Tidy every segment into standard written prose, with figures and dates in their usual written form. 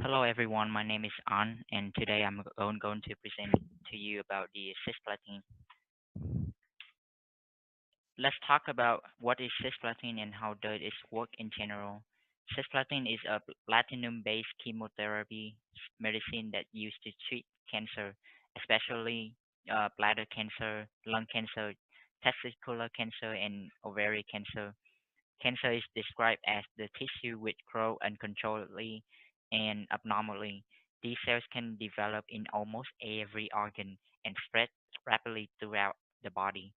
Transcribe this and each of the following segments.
Hello everyone, my name is An, and today I'm going to present to you about the cisplatin. Let's talk about what is cisplatin and how does it work in general. Cisplatin is a platinum-based chemotherapy medicine that used to treat cancer, especially bladder cancer, lung cancer, testicular cancer, and ovarian cancer. Cancer is described as the tissue which grow uncontrollably and abnormally. These cells can develop in almost every organ and spread rapidly throughout the body.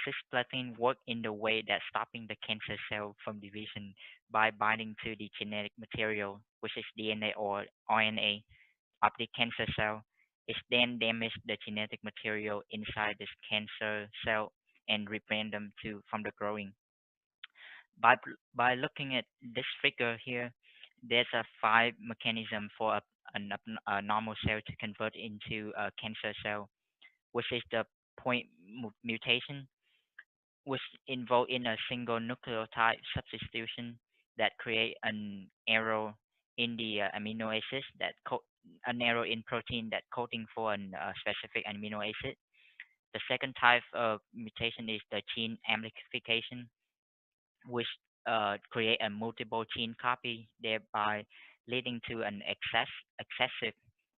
Cisplatin work in the way that stopping the cancer cell from division by binding to the genetic material, which is DNA or RNA, of the cancer cell. It then damages the genetic material inside this cancer cell and prevent them from the growing. by by looking at this figure here, there's a five mechanism for a normal cell to convert into a cancer cell, which is the point mutation, which involved in a single nucleotide substitution that create an error in the amino acid an error in protein that coding for an specific amino acid. The second type of mutation is the gene amplification, which create a multiple gene copy, thereby leading to an excessive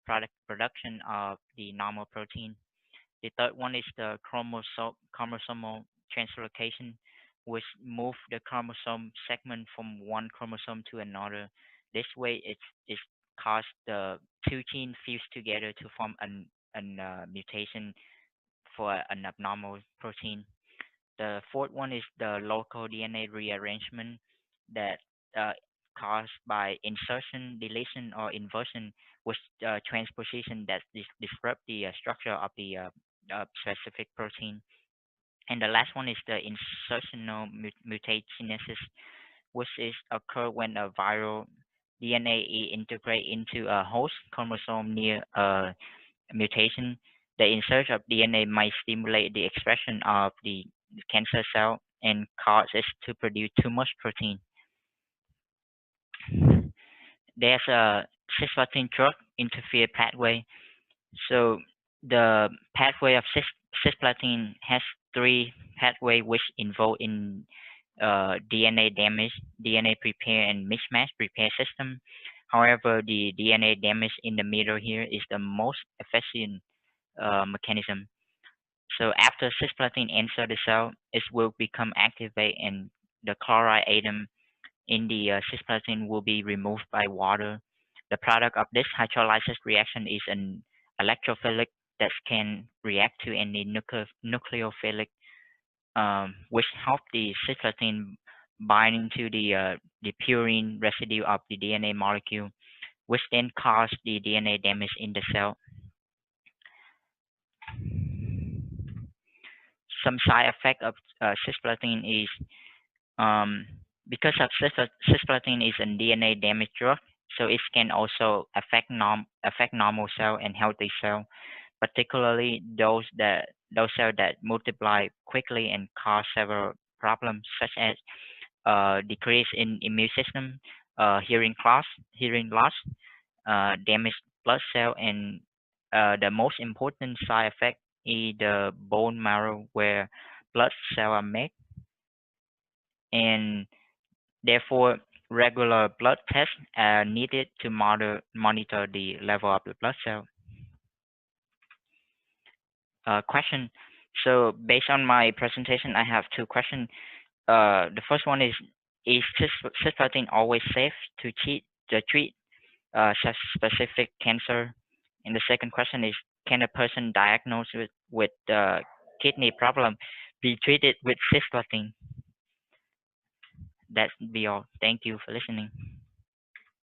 production of the normal protein. The third one is the chromosomal translocation, which move the chromosome segment from one chromosome to another. This way, it's cause the two genes fuse together to form an mutation for an abnormal protein. The fourth one is the local DNA rearrangement that caused by insertion, deletion, or inversion with transposition that disrupt the structure of the specific protein. And the last one is the insertional mutagenesis, which is occur when a viral DNA integrate into a host chromosome near a mutation. The insert of DNA might stimulate the expression of the cancer cell and cause it to produce too much protein. There's a cisplatin drug interfere pathway. So the pathway of cisplatin has three pathway which involve in DNA damage, DNA repair, and mismatch repair system. However, the DNA damage in the middle here is the most efficient mechanism. So after cisplatin enter the cell, it will become activate and the chloride atom in the cisplatin will be removed by water. The product of this hydrolysis reaction is an electrophilic that can react to any nucleophilic, which help the cisplatin binding to the purine residue of the DNA molecule, which then cause the DNA damage in the cell. Some side effect of cisplatin is um, because of cisplatin is a DNA damage drug, so it can also affect normal cell and healthy cell, particularly those cells that multiply quickly and cause several problems such as decrease in immune system, hearing loss, damaged blood cell, and the most important side effect is the bone marrow where blood cells are made, and therefore regular blood tests are needed to monitor the level of the blood cell. Question. So based on my presentation, I have two questions. The first one is cisplatin always safe to treat such specific cancer? And the second question is, can a person diagnosed with kidney problem be treated with cisplatin? That's be all. Thank you for listening.